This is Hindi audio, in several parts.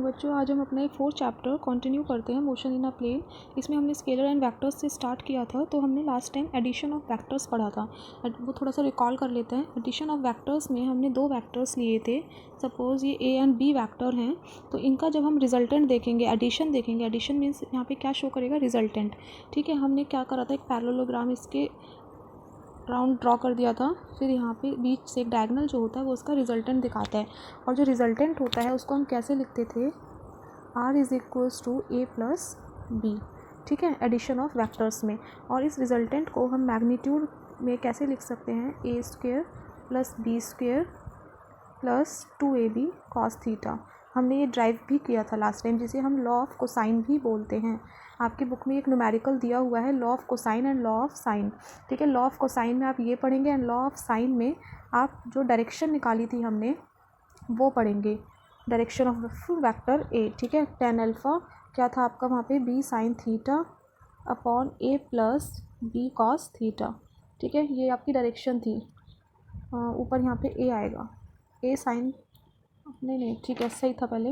बच्चों आज हम अपना एक 4th चैप्टर कंटिन्यू करते हैं, मोशन इन अ प्लेन। इसमें हमने स्केलर एंड वेक्टर्स से स्टार्ट किया था। तो हमने last time addition of vectors पढ़ा था, वो थोड़ा सा रिकॉल कर लेते हैं। एडिशन ऑफ वेक्टर्स में हमने 2 वेक्टर्स लिए थे। सपोज़ ये ए एंड बी वेक्टर हैं, तो इनका जब हम रिजल्टेंट देखेंगे, एडिशन देखेंगे, एडिशन मीन्स यहाँ पे क्या शो करेगा, रिजल्टेंट। ठीक है, हमने क्या करा था, एक पैरेललोग्राम इसके राउंड ड्रॉ कर दिया था। फिर यहाँ पे बीच से एक डायगोनल जो होता है वो उसका रिजल्टेंट दिखाता है, और जो रिजल्टेंट होता है उसको हम कैसे लिखते थे, R is equals to A plus B. ठीक है, एडिशन ऑफ वेक्टर्स में। और इस रिजल्टेंट को हम मैग्नीट्यूड में कैसे लिख सकते हैं, a square plus B square plus 2ab cos theta. हमने ये ड्राइव भी किया था लास्ट टाइम, जिसे हम लॉ ऑफ कोसाइन भी बोलते हैं। आपकी बुक में एक न्यूमेरिकल दिया हुआ है, law of cosine and law of sine. ठीक है, लॉ ऑफ कोसाइन में आप ये पढ़ेंगे, एंड लॉ ऑफ साइन में आप जो डायरेक्शन निकाली थी हमने वो पढ़ेंगे, डायरेक्शन ऑफ वेक्टर ए। ठीक है, tan अल्फ़ा क्या था आपका वहाँ पे, b sine theta upon a plus b cos theta. ठीक है, ये आपकी डायरेक्शन थी। ऊपर यहाँ पे a आएगा, a साइन, नहीं ठीक है, सही था पहले,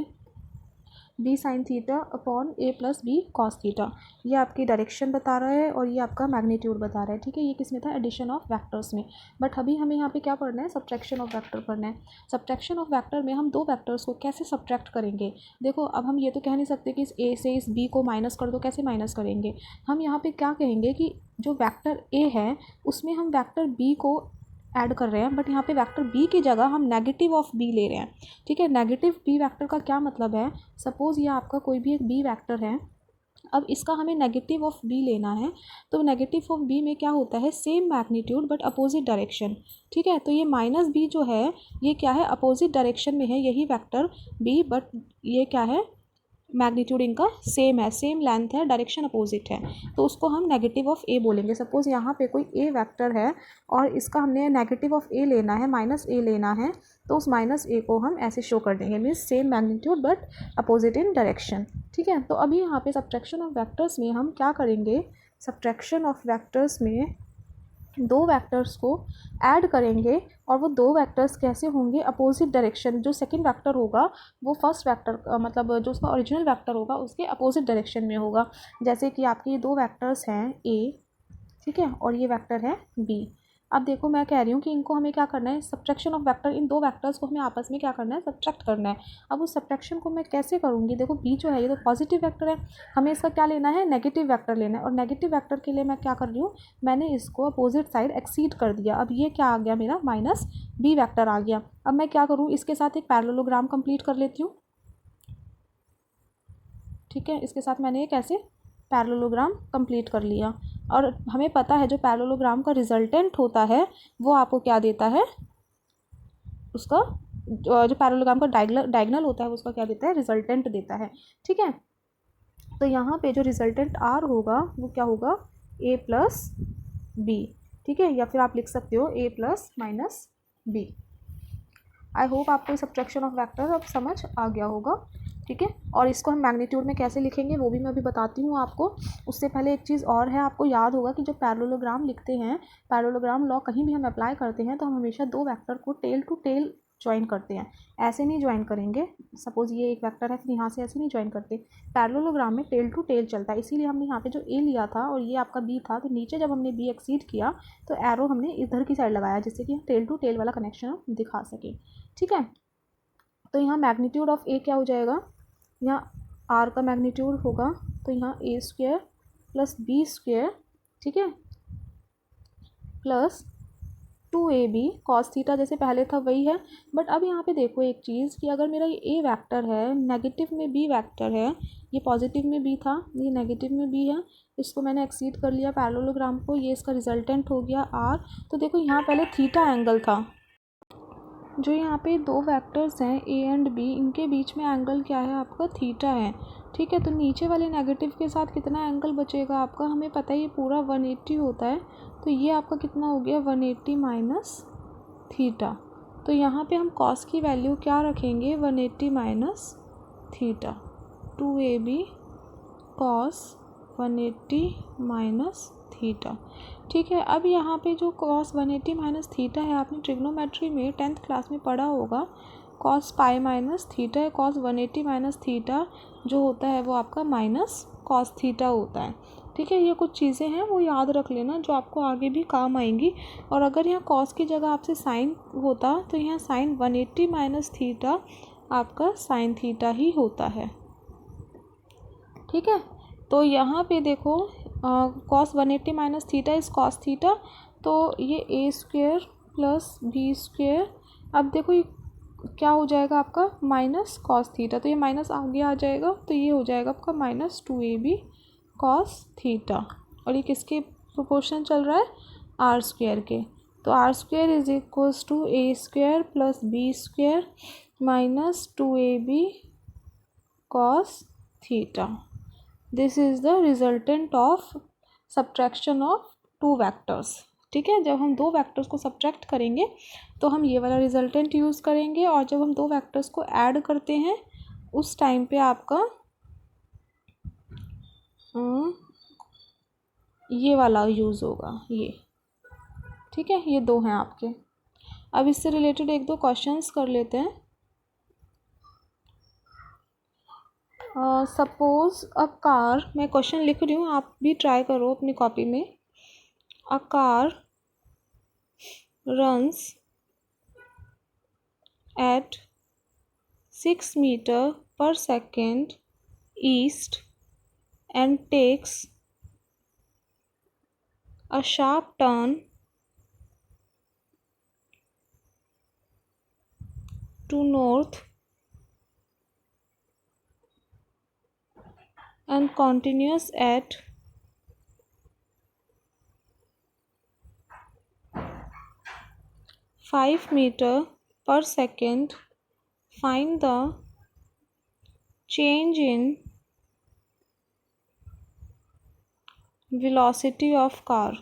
b sine theta upon a plus b cos theta. ये आपकी डायरेक्शन बता रहा है और ये आपका मैग्नीट्यूड बता रहा है। ठीक है, ये किस में था, एडिशन ऑफ वेक्टर्स में। बट अभी हमें यहाँ पे क्या पढ़ना है, सब्ट्रैक्शन ऑफ वेक्टर पढ़ना है। सब्ट्रैक्शन ऑफ वेक्टर में हम 2 वेक्टर्स को कैसे सब्ट्रैक्ट करेंगे। देखो, अब हम ये तो कह नहीं सकते कि इस a से इस b को माइनस कर दो, कैसे माइनस करेंगे। हम यहाँ पर क्या कहेंगे कि जो वेक्टर a है उसमें हम वेक्टर b को ऐड कर रहे हैं, बट यहाँ पे वेक्टर b की जगह हम नेगेटिव ऑफ b ले रहे हैं। ठीक है, नेगेटिव b वेक्टर का क्या मतलब है, सपोज़ ये आपका कोई भी एक b वेक्टर है, अब इसका हमें नेगेटिव ऑफ b लेना है। तो नेगेटिव ऑफ b में क्या होता है, same magnitude but opposite direction. ठीक है, तो ये माइनस b जो है ये क्या है, अपोजिट डायरेक्शन में है, यही वेक्टर b, बट ये क्या है, मैग्नीट्यूड इनका सेम है, सेम लेंथ है, डायरेक्शन अपोजिट है, तो उसको हम नेगेटिव ऑफ ए बोलेंगे। सपोज़ यहाँ पे कोई ए वेक्टर है और इसका हमने नेगेटिव ऑफ ए लेना है, माइनस ए लेना है, तो उस माइनस ए को हम ऐसे शो कर देंगे, means same magnitude but opposite in direction. ठीक है, तो अभी यहाँ पे सब्ट्रैक्शन ऑफ वेक्टर्स में हम क्या करेंगे, सब्ट्रैक्शन ऑफ वेक्टर्स में 2 वेक्टर्स को ऐड करेंगे, और वो 2 वेक्टर्स कैसे होंगे, अपोजिट डायरेक्शन। जो सेकंड वेक्टर होगा वो फर्स्ट वेक्टर मतलब जो उसका ओरिजिनल वेक्टर होगा उसके अपोजिट डायरेक्शन में होगा। जैसे कि आपके ये 2 वेक्टर्स हैं a, ठीक है, और ये वेक्टर है b। अब देखो, मैं कह रही हूँ कि इनको हमें क्या करना है, subtraction of vector, in 2 vectors को हमें आपस में क्या करना है, सब्ट्रैक्ट करना है। अब उस सब्ट्रैक्शन को मैं कैसे करूँगी, देखो b जो है ये तो पॉजिटिव वेक्टर है, हमें इसका क्या लेना है, नेगेटिव वेक्टर लेना है। और नेगेटिव वेक्टर के लिए मैं क्या कर रही हूँ, मैंने इसको अपोजिट साइड एक्सीड कर दिया। अब ये क्या आ गया, मेरा माइनस b वेक्टर आ गया। अब मैं क्या करूँ, इसके साथ एक पैरेललोग्राम कंप्लीट कर लेती हूँ। ठीक है, इसके साथ मैंने एक ऐसे पैरेललोग्राम कंप्लीट कर लिया, और हमें पता है जो पैरेललोग्राम का रिजल्टेंट होता है वो आपको क्या देता है, उसका जो पैरेललोग्राम का डायगोनल होता है उसका क्या देता है, रिजल्टेंट देता है। ठीक है, तो यहाँ पे जो रिजल्टेंट r होगा वो क्या होगा, a प्लस बी। ठीक है, या फिर आप लिख सकते हो a plus minus B. I hope आपको सब्ट्रैक्शन ऑफ वेक्टर अब समझ आ गया होगा। ठीक है, और इसको हम मैग्नीट्यूड में कैसे लिखेंगे वो भी मैं अभी बताती हूँ आपको। उससे पहले एक चीज़ और है, आपको याद होगा कि जो पैरेललोग्राम लिखते हैं, पैरेललोग्राम लॉ कहीं भी हम अप्लाई करते हैं तो हम हमेशा 2 वेक्टर को टेल टू टेल ज्वाइन करते हैं, ऐसे नहीं ज्वाइन करेंगे। सपोज़ ये एक वेक्टर है, फिर यहाँ से ऐसे नहीं ज्वाइन करते, पैरेललोग्राम में टेल टू टेल चलता है। इसीलिए हमने यहाँ पे जो a लिया था और ये आपका b था, तो नीचे जब हमने b एक्सीड किया तो एरो हमने इधर की साइड लगाया, जिससे कि हम टेल टू टेल वाला कनेक्शन हम दिखा सकें। ठीक है, तो यहाँ मैग्नीट्यूड ऑफ a क्या हो जाएगा, यहाँ r का मैग्नीट्यूड होगा, तो यहाँ a square plus b square, ठीक है, प्लस 2ab कॉस थीटा, जैसे पहले था वही है। बट अब यहाँ पे देखो एक चीज़ कि अगर मेरा ये a वेक्टर है, नेगेटिव में b वेक्टर है, ये पॉजिटिव में b था, ये नेगेटिव में b है, इसको मैंने एक्सीड कर लिया पैरेललोग्राम को, ये इसका रिजल्टेंट हो गया r। तो देखो यहाँ पहले थीटा एंगल था, जो यहाँ पे 2 वेक्टर्स हैं a एंड b, इनके बीच में एंगल क्या है आपका, थीटा है। ठीक है, तो नीचे वाले नेगेटिव के साथ कितना एंगल बचेगा आपका, हमें पता है ये पूरा 180 होता है, तो ये आपका कितना हो गया, 180 माइनस थीटा। तो यहाँ पे हम कॉस की वैल्यू क्या रखेंगे, 180 minus theta, 2ab cos 180 minus theta. ठीक है, अब यहाँ पे जो कॉस 180 माइनस थीटा है, आपने ट्रिग्नोमेट्री में 10th क्लास में पढ़ा होगा कॉस पाई माइनस थीटा है, कॉस 180 माइनस थीटा जो होता है वो आपका माइनस कॉस थीटा होता है। ठीक है, ये कुछ चीज़ें हैं वो याद रख लेना जो आपको आगे भी काम आएंगी। और अगर यहाँ कॉस की जगह आपसे साइन होता तो यहाँ साइन 180 माइनस थीटा आपका साइन थीटा ही होता है। ठीक है, तो यहाँ पे देखो कॉस 180 माइनस थीटा इस कॉस थीटा, तो ये ए स्क्वेयर प्लस बी स्क्वेयर, अब देखो ये क्या हो जाएगा आपका माइनस कॉस थीटा, तो ये माइनस आगे आ जाएगा तो ये हो जाएगा आपका माइनस 2ab कॉस थीटा, और ये किसके प्रोपोर्शन चल रहा है आर स्क्वेयर के, तो R square is equals to A square plus B square minus 2ab cos theta. This is the resultant of subtraction of two vectors. ठीक है, जब हम दो वैक्टर्स को सब्ट्रैक्ट करेंगे तो हम ये वाला रिजल्टेंट यूज़ करेंगे, और जब हम दो वैक्टर्स को ऐड करते हैं उस टाइम पे आपका ये वाला यूज़ होगा ये। ठीक है, ये दो हैं आपके। अब इससे रिलेटेड एक दो क्वेश्चंस कर लेते हैं। सपोज अ कार, मैं क्वेश्चन लिख रही हूँ, आप भी ट्राई करो अपनी कॉपी में। A car runs at 6 meter per second east and takes a sharp turn to north and continues at 5 meter per second. Find the change in velocity of car.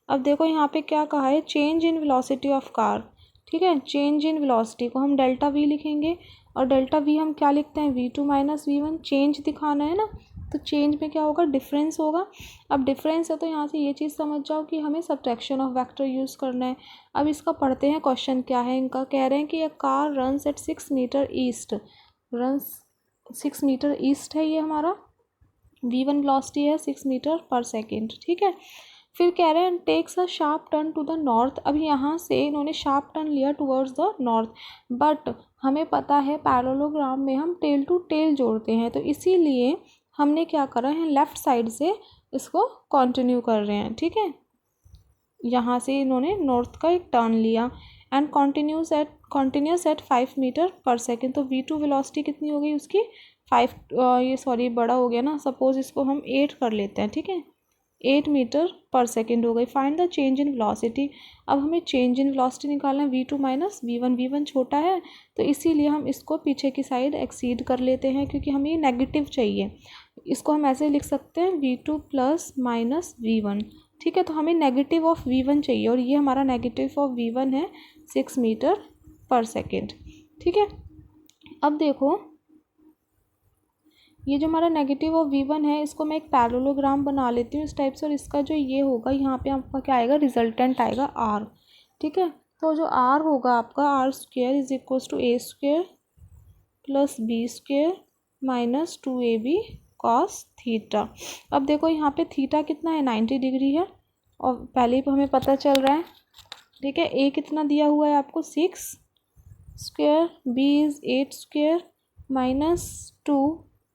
अब देखो यहाँ पे क्या कहा है, change in velocity of car. ठीक है, चेंज इन वेलोसिटी को हम डेल्टा वी लिखेंगे, और डेल्टा वी हम क्या लिखते हैं v2 माइनस v1, चेंज दिखाना है ना, तो चेंज में क्या होगा डिफरेंस होगा। अब डिफरेंस है तो यहाँ से ये चीज़ समझ जाओ कि हमें सब्ट्रैक्शन ऑफ वेक्टर यूज़ करना है। अब इसका पढ़ते हैं क्वेश्चन क्या है इनका, कह रहे हैं कि ये car runs at 6 metre east, runs 6 metre east है, ये हमारा v1 वेलोसिटी है 6 मीटर पर सेकेंड। ठीक है, फिर कह रहे हैं takes a sharp turn to the north. अब यहाँ से इन्होंने शार्प टर्न लिया टुवर्ड्स द नॉर्थ, बट हमें पता है पैरेललोग्राम में हम टेल टू टेल जोड़ते हैं, तो इसीलिए हमने क्या करा है लेफ़्ट साइड से इसको कंटिन्यू कर रहे हैं। ठीक है, यहाँ से इन्होंने नॉर्थ का एक टर्न लिया एंड कंटिन्यूस एट 5 मीटर पर सेकेंड, तो v2 वेलोसिटी कितनी हो गई उसकी 5, ये सॉरी बड़ा हो गया ना, सपोज इसको हम 8 कर लेते हैं। ठीक है, 8 मीटर पर सेकेंड हो गई। Find the change in velocity, अब हमें चेंज इन वेलोसिटी निकालना है v2 माइनस v1, v1 छोटा है तो इसीलिए हम इसको पीछे की साइड एक्सीड कर लेते हैं, क्योंकि हमें ये नेगेटिव चाहिए। इसको हम ऐसे लिख सकते हैं v2 प्लस माइनस v1। ठीक है, तो हमें नेगेटिव ऑफ v1 चाहिए, और ये हमारा नेगेटिव ऑफ v1 है 6 मीटर पर सेकेंड। ठीक है, अब देखो ये जो हमारा नेगेटिव ऑफ v1 है इसको मैं एक पैरेललोग्राम बना लेती हूँ इस टाइप से, और इसका जो ये होगा यहाँ पे आपका क्या आएगा रिजल्टेंट आएगा r। ठीक है, तो जो r होगा आपका R square is equals to A square plus B square minus 2ab cos theta. अब देखो यहाँ पे थीटा कितना है 90 डिग्री है, और पहले ही हमें पता चल रहा है। ठीक है, a कितना दिया हुआ है आपको 6 square, b is 8 square minus 2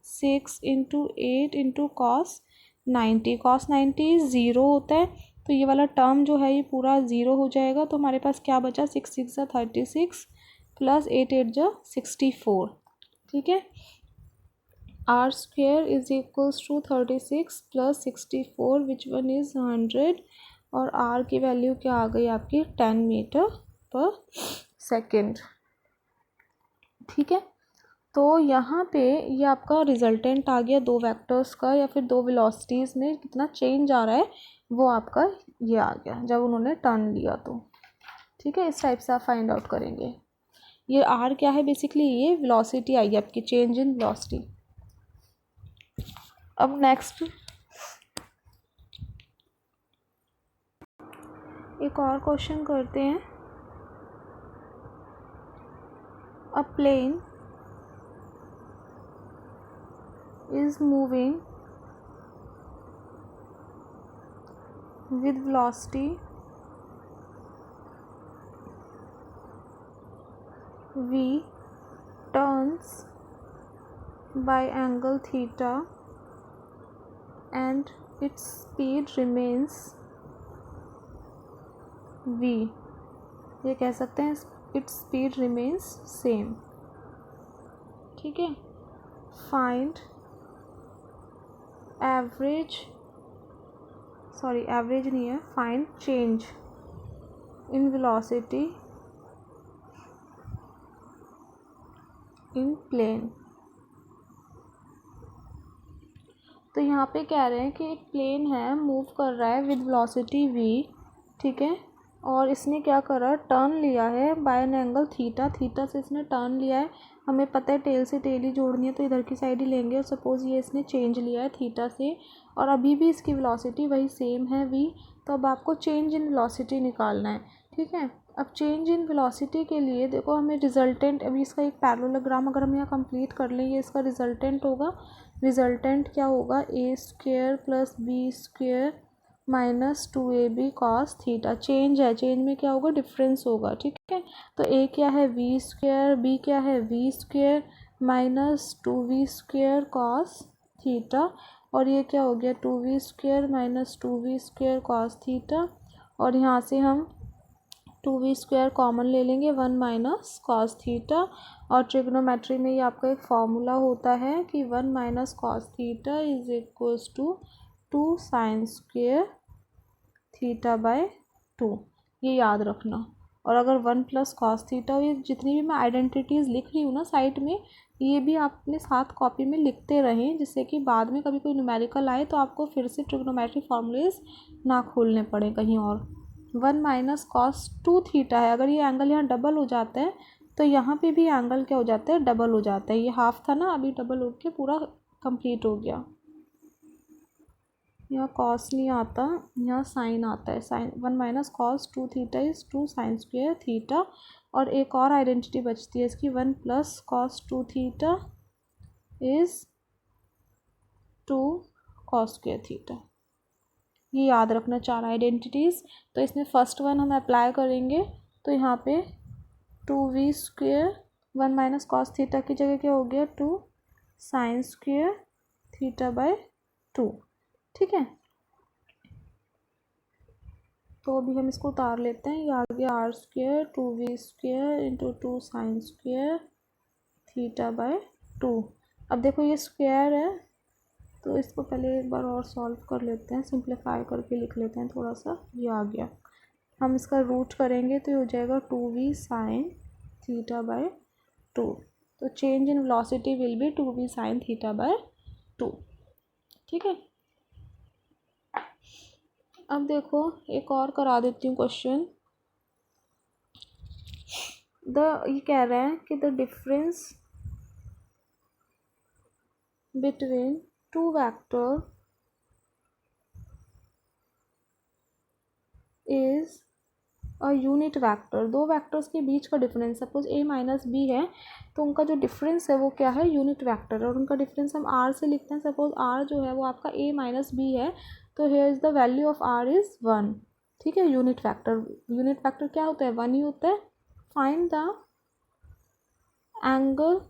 6 into 8 into cos 90, cos 90 zero होता है, तो ये वाला टर्म जो है ये पूरा ज़ीरो हो जाएगा। तो हमारे पास क्या बचा 6 6 36 प्लस 8 8 64। ठीक है, R square is equals to 36 plus 64 which one is 100, और आर की वैल्यू क्या आ गई आपकी 10 मीटर पर सेकेंड। ठीक है, तो यहाँ पे ये आपका रिजल्टेंट आ गया दो वेक्टर्स का, या फिर दो वेलोसिटीज़ में कितना चेंज आ रहा है वो आपका ये आ गया जब उन्होंने टर्न लिया तो। ठीक है, इस टाइप से आप फाइंड आउट करेंगे। ये आर क्या है बेसिकली, ये वेलोसिटी आई है आपकी, चेंज इन वेलोसिटी। अब नेक्स्ट एक और क्वेश्चन करते हैं। a plane is moving with velocity v turns by angle theta and its speed remains v, ये कह सकते हैं its speed remains same. ठीक है. Find average नहीं है, find change in velocity in plane. तो यहाँ पे कह रहे हैं कि एक प्लेन है, मूव कर रहा है विद वेलोसिटी v, ठीक है, और इसने क्या करा, टर्न लिया है by an angle theta, theta से इसने टर्न लिया है. हमें पता है टेल से टेल ही जोड़नी है तो इधर की साइड ही लेंगे. और सपोज़ ये इसने चेंज लिया है थीटा से और अभी भी इसकी वेलोसिटी वही सेम है v, तो अब आपको चेंज इन वेलोसिटी निकालना है. ठीक है. अब चेंज इन वेलोसिटी के लिए देखो हमें रिजल्टेंट, अभी इसका एक पैरेललोग्राम अगर हम यहाँ कंप्लीट कर लें, ये इसका रिजल्टेंट होगा. रिजल्टेंट क्या होगा, a square plus B square minus 2ab cos theta. Change है, चेंज में क्या होगा, डिफरेंस होगा. ठीक है. तो ए क्या है वी स्क्वेयर, बी क्या है V square minus 2v square cos theta, और ये क्या हो गया 2v square minus 2v square cos theta. और यहाँ से हम 2v स्क्वेयर कॉमन ले लेंगे, 1 माइनस कॉस थीटा. और ट्रिग्नोमेट्री में ये आपका एक फॉर्मूला होता है कि 1 minus cos theta is equals to 2 sine square theta by 2, ये याद रखना. और अगर 1 प्लस कॉस थीटा, ये जितनी भी मैं आइडेंटिटीज़ लिख रही हूँ ना साइड में, ये भी आप अपने साथ कॉपी में लिखते रहें, जिससे कि बाद में कभी कोई न्यूमेरिकल आए तो आपको फिर से ट्रिग्नोमेट्री फॉर्मूलेज ना खोलने पड़े कहीं और. 1 माइनस कॉस 2 थीटा है, अगर ये एंगल यहाँ डबल हो जाता है तो यहाँ पे भी एंगल क्या हो जाता है, डबल हो जाता है. ये हाफ था ना, अभी डबल हो के पूरा कंप्लीट हो गया. यहाँ कॉस नहीं आता, यहाँ साइन आता है. Sine 1 minus cos 2 theta is 2 sine square theta. और एक और आइडेंटिटी बचती है इसकी, 1 plus cos 2 theta is 2 cos square theta. ये याद रखना 4 आइडेंटिटीज़. तो इसमें फर्स्ट वन हम अप्लाई करेंगे, तो यहाँ पे 2v square 1 minus cos theta की जगह क्या हो गया 2 साइन स्क्वेयर थीटा बाय 2. ठीक है. तो अभी हम इसको उतार लेते हैं. ये आ गया R square 2v square into 2 sine square theta by 2. अब देखो ये स्क्वायर है, तो इसको पहले एक बार और सॉल्व कर लेते हैं, सिंप्लीफाई करके लिख लेते हैं थोड़ा सा. ये आ गया, हम इसका रूट करेंगे तो ये हो जाएगा 2v साइन थीटा बाय 2. तो change in velocity will be 2v sine theta by 2. ठीक है. अब देखो एक और करा देती हूँ क्वेश्चन. ये कह रहे हैं कि the difference between two vector is a unit vector. दो वेक्टर्स के बीच का difference, suppose a minus B है, तो उनका जो डिफरेंस है वो क्या है, यूनिट वेक्टर. और उनका डिफरेंस हम r से लिखते हैं. सपोज r जो है वो आपका a माइनस बी है, तो here is the value of r is 1. ठीक है. यूनिट वेक्टर क्या होता है, 1 ही होता है. Find the angle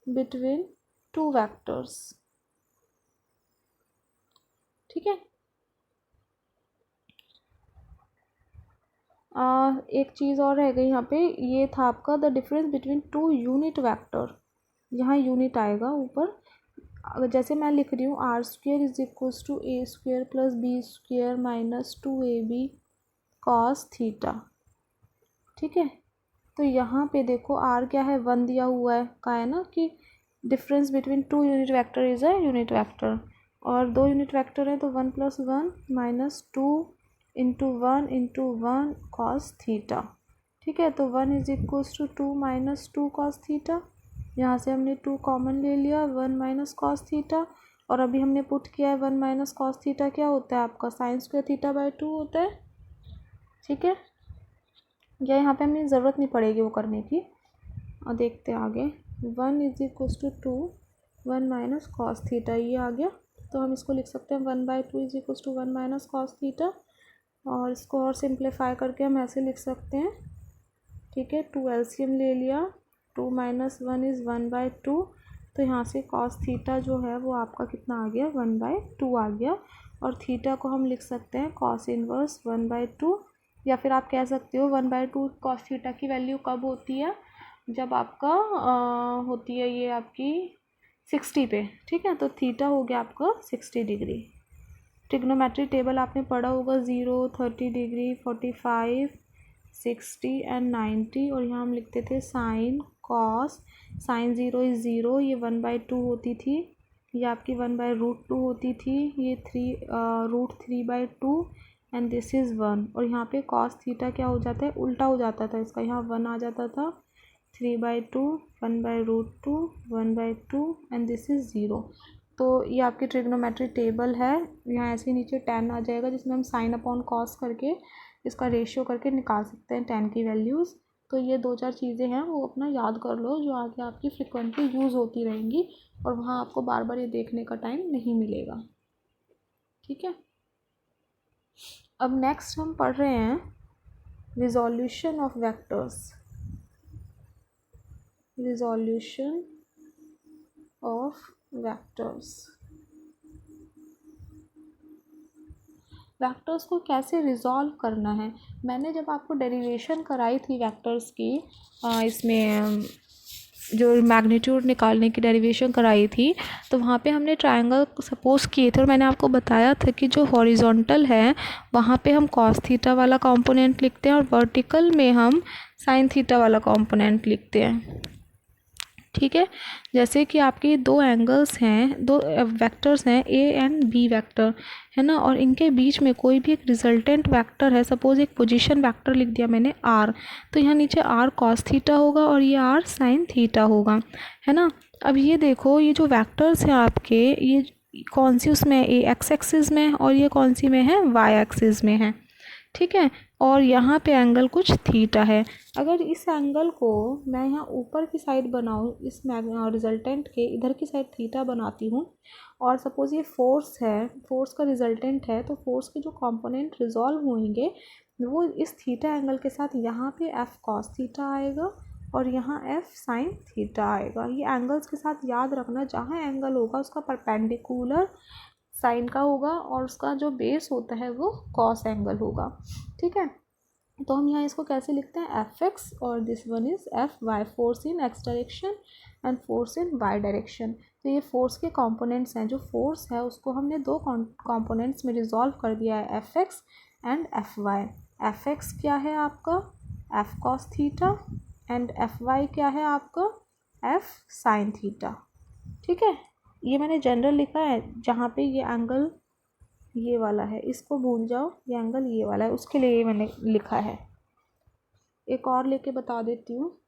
between two vectors. ठीक है. एक चीज़ और रह गई यहाँ पे, ये था आपका the difference between two unit vector. यहाँ यूनिट आएगा ऊपर. अगर जैसे मैं लिख रही हूँ R square is equals to A square plus B square minus 2ab cos theta. ठीक है. तो यहाँ पे देखो आर क्या है, 1 दिया हुआ है, कहा है ना कि difference between two unit vector is a unit vector. और दो यूनिट वेक्टर है तो 1 plus 1 minus 2 into 1 cos theta. ठीक है. तो 1 is equals to 2 minus 2 cos theta. यहाँ से हमने 2 कॉमन ले लिया, 1 माइनस कॉस थीटा. और अभी हमने पुट किया है 1 माइनस कॉस थीटा क्या होता है आपका, साइन स्क्वायर थीटा बाय 2 होता है. ठीक है. या यहाँ पे हमें ज़रूरत नहीं पड़ेगी वो करने की. और देखते हैं आगे। 1 is equals to 2 1 minus cos theta, ये आ गया। तो हम इसको लिख सकते हैं 1/2 is equals to 1 minus cos theta, और इसको और सिंप्लीफाई करके हम ऐसे लिख सकते हैं, ठीक है। 2 एलसीएम ले लिया, 2 माइनस 1 इज़ 1/2, तो यहाँ से कॉस थीटा जो है वो आपका कितना आ गया, 1/2 आ गया। और थीटा को हम लिख सकते हैं कॉस इनवर्स 1/2, या फिर आप कह सकते हो 1/2 कॉस थीटा की वैल्यू कब होती है, जब आपका होती है ये आपकी 60 पे, ठीक है। तो थीटा हो गया आपका 60 डिग्री। ट्रिग्नोमेट्री टेबल आपने पढ़ा होगा, 0, 30 डिग्री, 45, 60 एंड 90, और यहाँ हम लिखते थे साइन कॉस। साइन 0 इज़ 0, ये 1/2 होती थी, ये आपकी 1/√2 होती थी, ये √3/2 एंड दिस इज़ 1। और यहाँ पे कॉस थीटा क्या हो जाता है, उल्टा हो जाता था इसका, यहाँ 1 आ जाता था, 3/2, 1/√2, 1/2 एंड दिस इज़ 0। तो ये आपकी ट्रिग्नोमेट्री टेबल है। यहाँ ऐसे नीचे tan आ जाएगा, जिसमें हम साइन अपॉन कॉस करके इसका रेशियो करके निकाल सकते हैं tan की वैल्यूज़। तो ये 2-4 चीज़ें हैं, वो अपना याद कर लो, जो आगे आपकी फ्रिक्वेंटली यूज़ होती रहेंगी, और वहाँ आपको बार बार ये देखने का टाइम नहीं मिलेगा, ठीक है। अब नेक्स्ट हम पढ़ रहे हैं resolution of vectors. Resolution of vectors. Vectors को कैसे रिजॉल्व करना है, मैंने जब आपको डेरिवेशन कराई थी वेक्टर्स की, इसमें जो मैग्नीट्यूड निकालने की डेरिवेशन कराई थी, तो वहाँ पे हमने ट्रायंगल सपोज किए थे, और मैंने आपको बताया था कि जो हॉरिजॉन्टल है वहाँ पे हम कॉस थीटा वाला कंपोनेंट लिखते हैं, और वर्टिकल में हम साइन थीटा वाला कंपोनेंट लिखते हैं, ठीक है। जैसे कि आपके दो एंगल्स हैं, दो वेक्टर्स हैं, ए एंड बी वेक्टर, है ना, और इनके बीच में कोई भी एक रिजल्टेंट वेक्टर है, सपोज एक पोजीशन वेक्टर लिख दिया मैंने आर, तो यहाँ नीचे आर कॉस थीटा होगा और ये आर साइन थीटा होगा, है ना। अब ये देखो, ये जो वेक्टर्स हैं आपके, ये कौन सी उसमें ए एक्स एक्सिस में, और ये कौन सी में है, वाई एक्सिस में है, ठीक है। और यहाँ पे एंगल कुछ थीटा है। अगर इस एंगल को मैं यहाँ ऊपर की साइड बनाऊँ, इस रिजल्टेंट के इधर की साइड थीटा बनाती हूँ, और सपोज़ ये फोर्स है, फोर्स का रिजल्टेंट है, तो फोर्स के जो कंपोनेंट रिजॉल्व होंगे वो इस थीटा एंगल के साथ यहाँ पे एफ कॉस थीटा आएगा, और यहाँ एफ साइन थीटा आएगा। ये एंगल्स के साथ याद रखना, जहाँ एंगल होगा उसका परपेंडिकुलर साइन का होगा, और उसका जो बेस होता है वो कॉस एंगल होगा, ठीक है। तो हम यहाँ इसको कैसे लिखते हैं, एफ एक्स, और this one is F Y, force in X direction and force in Y direction. तो ये फोर्स के कंपोनेंट्स हैं, जो फोर्स है उसको हमने दो कंपोनेंट्स में रिजॉल्व कर दिया है, F X and F Y. F X क्या है आपका, F cos theta, and F Y क्या है आपका, एफ साइन थीटा, ठीक है। ये मैंने जनरल लिखा है, जहाँ पे ये एंगल ये वाला है, इसको भूल जाओ, ये एंगल ये वाला है, उसके लिए ये मैंने लिखा है। एक और लेके बता देती हूँ।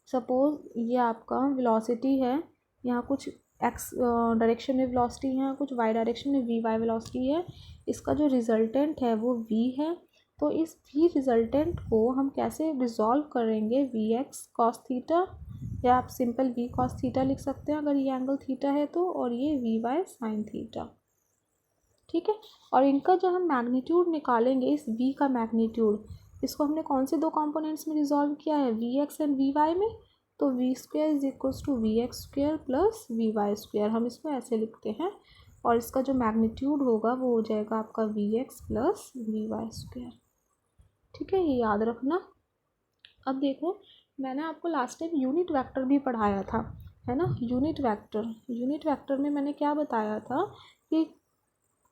सपोज ये आपका वेलोसिटी है, यहाँ कुछ एक्स डायरेक्शन में वेलोसिटी है, कुछ वाई डायरेक्शन में वी वाई वेलोसिटी है, इसका जो रिजल्टेंट है वो वी है। तो इस वी रिजल्टेंट को हम कैसे रिजॉल्व करेंगे, वी एक्स कॉस थीटा, या आप सिंपल वी कॉस थीटा लिख सकते हैं अगर ये एंगल थीटा है तो, और ये वी वाई साइन थीटा, ठीक है। और इनका जो हम मैग्नीट्यूड निकालेंगे, इस v का मैग्नीट्यूड, इसको हमने कौन से दो कंपोनेंट्स में रिजॉल्व किया है, V X and V Y में। तो V square is equals to V X square plus V Y square, हम इसको ऐसे लिखते हैं, और इसका जो मैग्नीट्यूड होगा वो हो जाएगा आपका V X plus V Y square, ठीक है, ये याद रखना। अब देखो, मैंने आपको लास्ट टाइम यूनिट वेक्टर भी पढ़ाया था, है ना। यूनिट वेक्टर में मैंने क्या बताया था कि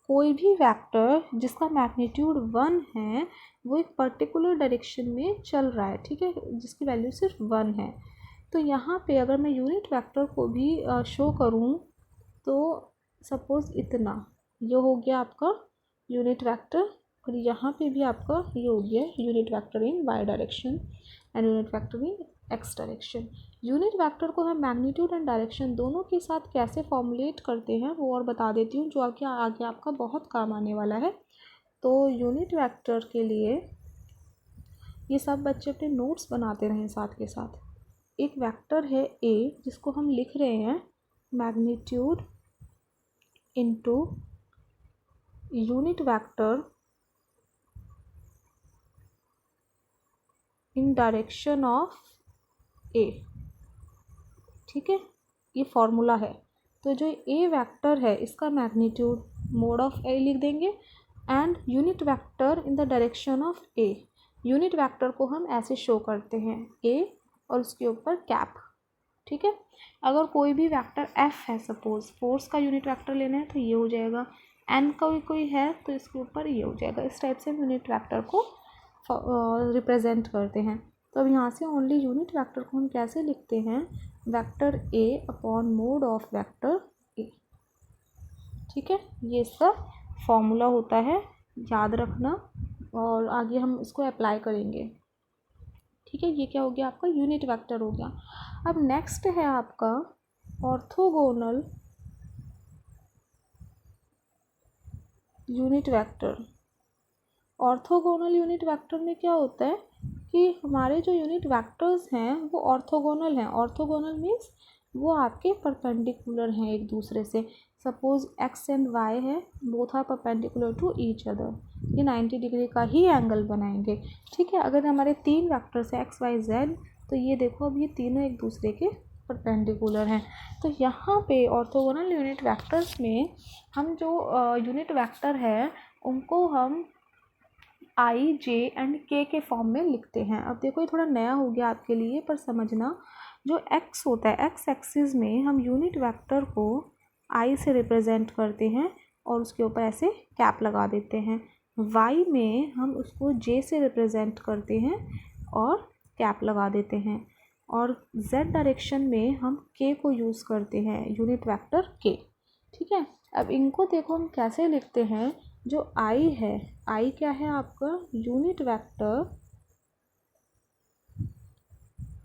कोई भी वेक्टर जिसका मैग्नीट्यूड 1 है वो एक पर्टिकुलर डायरेक्शन में चल रहा है, ठीक है, जिसकी वैल्यू सिर्फ 1 है। तो यहाँ पे अगर मैं यूनिट वेक्टर को भी शो करूँ, तो सपोज़ इतना, ये हो गया आपका यूनिट वेक्टर, और यहाँ पे भी आपका ये हो गया unit vector in Y direction and unit vector in X direction. Unit vector को हम मैग्नीट्यूड एंड डायरेक्शन दोनों के साथ कैसे फॉर्मुलेट करते हैं वो और बता देती हूँ, जो आगे आपका बहुत काम आने वाला है। तो यूनिट वेक्टर के लिए ये सब बच्चे अपने नोट्स बनाते रहें साथ के साथ। एक वेक्टर है ए जिसको हम लिख रहे हैं magnitude into unit vector in direction of a. ठीक है, ये फॉर्मूला है। तो जो ए वेक्टर है इसका मैग्नीट्यूड मोड ऑफ ए लिख देंगे and unit vector in the direction of A. Unit vector को हम ऐसे शो करते हैं ए और उसके ऊपर कैप। ठीक है, अगर कोई भी वेक्टर एफ है, सपोज फोर्स का यूनिट वेक्टर लेना है तो ये हो जाएगा, एन का कोई है तो इसके ऊपर ये हो जाएगा। इस टाइप से हम यूनिट वेक्टर को रिप्रेजेंट करते हैं। तो अब यहाँ से ओनली यूनिट वेक्टर को हम कैसे लिखते हैं, vector A upon mode of vector A. ठीक है, ये इसका फॉर्मूला होता है, याद रखना और आगे हम इसको अप्लाई करेंगे। ठीक है, ये क्या हो गया आपका यूनिट वेक्टर हो गया। अब नेक्स्ट है आपका orthogonal unit vector. Orthogonal unit vector में क्या होता है कि हमारे जो यूनिट वेक्टर्स हैं वो ऑर्थोगोनल हैं। ऑर्थोगोनल मीन्स वो आपके परपेंडिकुलर हैं एक दूसरे से। सपोज एक्स एंड वाई है, both are perpendicular to each other, ये 90 डिग्री का ही एंगल बनाएंगे। ठीक है, अगर हमारे तीन वेक्टर्स हैं एक्स वाई जेड, तो ये देखो अब ये तीनों एक दूसरे के परपेंडिकुलर हैं। तो यहाँ पे ऑर्थोगोनल यूनिट वेक्टर्स में हम जो यूनिट वेक्टर है उनको हम आई, जे एंड के फॉर्म में लिखते हैं। अब देखो ये थोड़ा नया हो गया आपके लिए, पर समझना, जो एक्स होता है एक्स एक्सिस में हम यूनिट वेक्टर को आई से रिप्रेजेंट करते हैं और उसके ऊपर ऐसे कैप लगा देते हैं। वाई में हम उसको जे से रिप्रेजेंट करते हैं और कैप लगा देते हैं। और जेड डायरेक्शन में हम के को यूज़ करते हैं, यूनिट वेक्टर के। ठीक है, अब इनको देखो हम कैसे लिखते हैं। जो आई है, आई क्या है आपका unit vector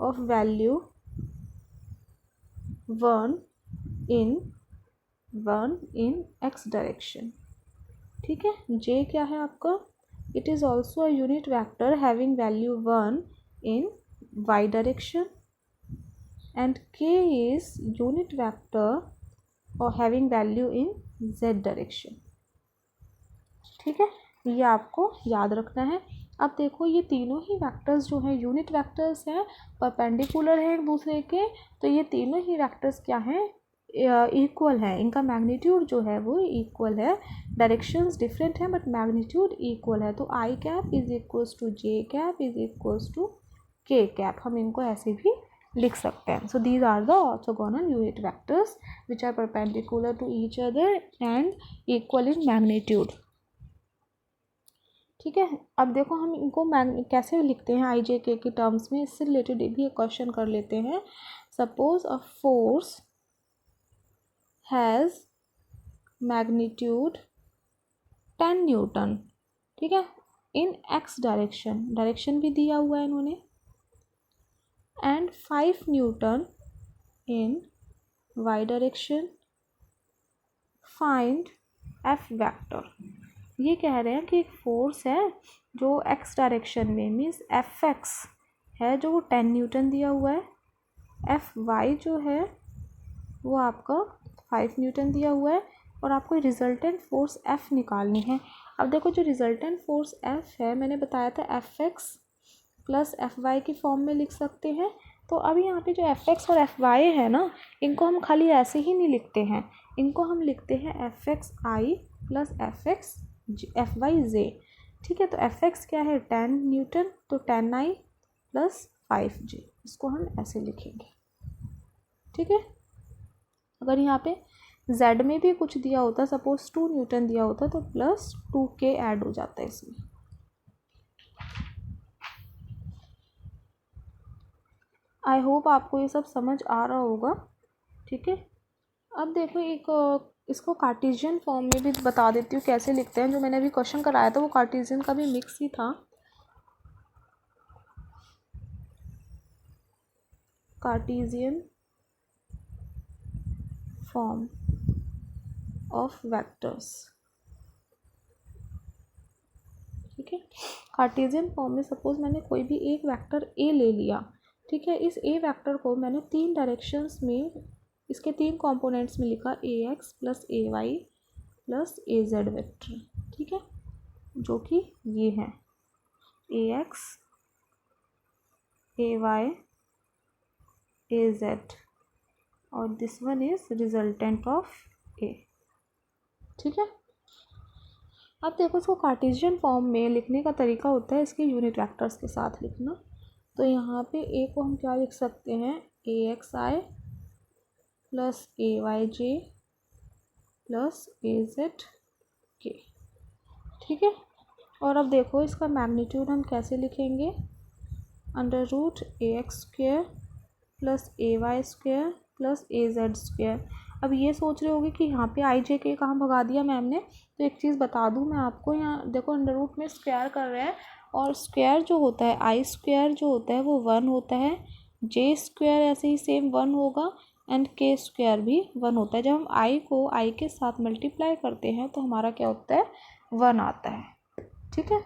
of value 1 in X direction. ठीक है, जे क्या है आपका, it is also a unit vector having value 1 in Y direction and K is unit vector और having value in Z direction. ठीक है, ये आपको याद रखना है। अब देखो ये तीनों ही वेक्टर्स जो हैं यूनिट वेक्टर्स हैं, परपेंडिकुलर हैं एक दूसरे के, तो ये तीनों ही वेक्टर्स क्या हैं, इक्वल है। इनका मैग्नीट्यूड जो है वो इक्वल है। डायरेक्शंस डिफरेंट हैं बट मैग्नीट्यूड इक्वल है। तो i cap is equals to j cap is equals to k cap, हम इनको ऐसे भी लिख सकते हैं। So these are the orthogonal unit vectors which are perpendicular to each other and equal in magnitude. ठीक है, अब देखो हम इनको कैसे लिखते हैं आई जे के टर्म्स में, इससे रिलेटेड भी एक क्वेश्चन कर लेते हैं। Suppose a force has magnitude 10 Newton. ठीक है, इन एक्स डायरेक्शन, डायरेक्शन भी दिया हुआ है इन्होंने, and 5 newton in Y direction, find F vector. ये कह रहे हैं कि एक फोर्स है जो एक्स डायरेक्शन में मीन्स एफ एक्स है जो वो 10 न्यूटन दिया हुआ है, एफ वाई जो है वो आपका 5 न्यूटन दिया हुआ है और आपको रिजल्टेंट फोर्स एफ निकालनी है। अब देखो जो रिजल्टेंट फोर्स एफ है, मैंने बताया था F X plus F Y की फॉर्म में लिख सकते हैं। तो अब यहाँ पे जो एफ एक्स और एफ वाई है ना, इनको हम खाली ऐसे ही नहीं लिखते हैं, इनको हम लिखते हैं एफ एक्स आई प्लस एफ वाई जे। ठीक है, तो एफ एक्स क्या है 10 न्यूटन, तो 10 आई प्लस 5 जे, इसको हम ऐसे लिखेंगे। ठीक है, अगर यहाँ पे जेड में भी कुछ दिया होता, सपोज 2 न्यूटन दिया होता, तो प्लस 2k ऐड हो जाता है इसमें। आई होप आपको ये सब समझ आ रहा होगा। ठीक है, अब देखो एक इसको कार्टेशियन फॉर्म में भी बता देती हूँ कैसे लिखते हैं। जो मैंने अभी क्वेश्चन कराया था वो कार्टेशियन का भी मिक्स ही था। Cartesian form of vectors. ठीक ठीक है। कार्टेशियन फॉर्म में सपोज मैंने कोई भी एक वेक्टर ए ले लिया, ठीक है। इस ए वेक्टर को मैंने 3 डायरेक्शंस में, इसके 3 कंपोनेंट्स में लिखा a x plus a y plus a z vector, ठीक है, जो कि ये है a x a y a z और this one is resultant of a, ठीक है। अब देखो इसको कार्टेशियन फॉर्म में लिखने का तरीका होता है इसके यूनिट वेक्टर्स के साथ लिखना। तो यहाँ पे ए को हम क्या लिख सकते हैं, ए x I plus a Y J plus a Z के, ठीक है। और अब देखो इसका मैग्नीट्यूड हम कैसे लिखेंगे, under root A x square plus a Y square plus a Z square. अब ये सोच रहे होगे कि यहाँ पे आई जे के कहाँ भगा दिया मैम ने, तो एक चीज़ बता दूँ मैं आपको, यहाँ देखो अंडर रूट में स्क्वायर कर रहे हैं और स्क्वायर जो होता है आई स्क्वायर जो होता है वो 1 होता है, जे स्क्वायर ऐसे ही सेम 1 होगा एंड के स्क्वायर भी 1 होता है। जब हम आई को आई के साथ मल्टीप्लाई करते हैं तो हमारा क्या होता है, 1 आता है, ठीक है।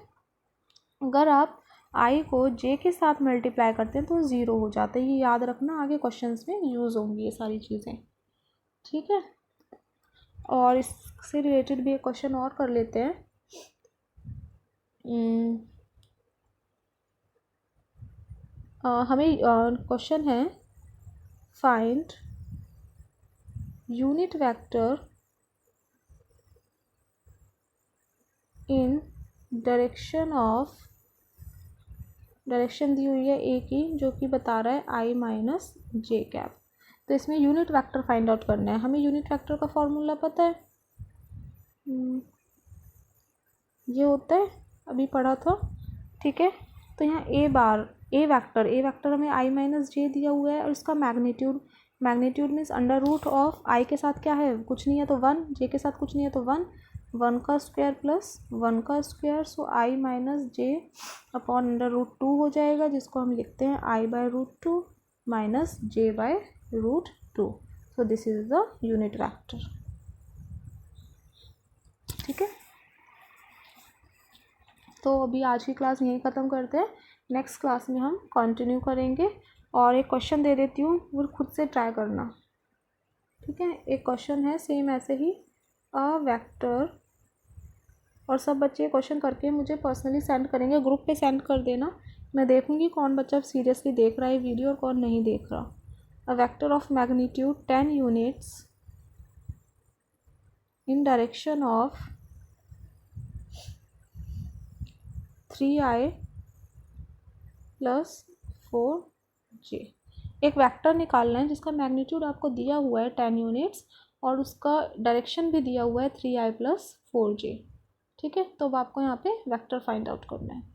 अगर आप आई को जे के साथ मल्टीप्लाई करते हैं तो 0 हो जाता है, ये याद रखना, आगे क्वेश्चंस में यूज़ होंगी ये सारी चीज़ें, ठीक है। और इससे रिलेटेड भी एक क्वेश्चन और कर लेते हैं। हमें क्वेश्चन है find unit vector in direction दी हुई है ए की, जो कि बता रहा है आई माइनस जे कैप। तो इसमें यूनिट वेक्टर फाइंड आउट करना है। हमें यूनिट वेक्टर का फॉर्मूला पता है, ये होता है, अभी पढ़ा था, ठीक है। तो यहाँ ए वेक्टर हमें आई माइनस जे दिया हुआ है और इसका magnitude means under root of i के साथ क्या है, कुछ नहीं है तो 1, जे के साथ कुछ नहीं है तो 1 का स्क्वायर प्लस 1 का square, so i minus j upon under root 2 हो जाएगा, जिसको हम लिखते हैं i by root 2 minus j by root 2। So this is the unit vector, ठीक है। तो अभी आज की क्लास यहीं ख़त्म करते हैं, नेक्स्ट क्लास में हम कंटिन्यू करेंगे। और एक क्वेश्चन दे देती हूँ, वो खुद से ट्राई करना, ठीक है। एक क्वेश्चन है सेम ऐसे ही, अ वेक्टर, और सब बच्चे क्वेश्चन करके मुझे पर्सनली सेंड करेंगे, ग्रुप पे सेंड कर देना, मैं देखूँगी कौन बच्चा सीरियसली देख रहा है वीडियो और कौन नहीं देख रहा। A vector of magnitude 10 units in direction of 3i plus 4j। एक वेक्टर निकालना है जिसका मैग्नीट्यूड आपको दिया हुआ है 10 यूनिट्स और उसका डायरेक्शन भी दिया हुआ है 3i प्लस 4j, ठीक है। तो अब आपको यहाँ पे वेक्टर फाइंड आउट करना है।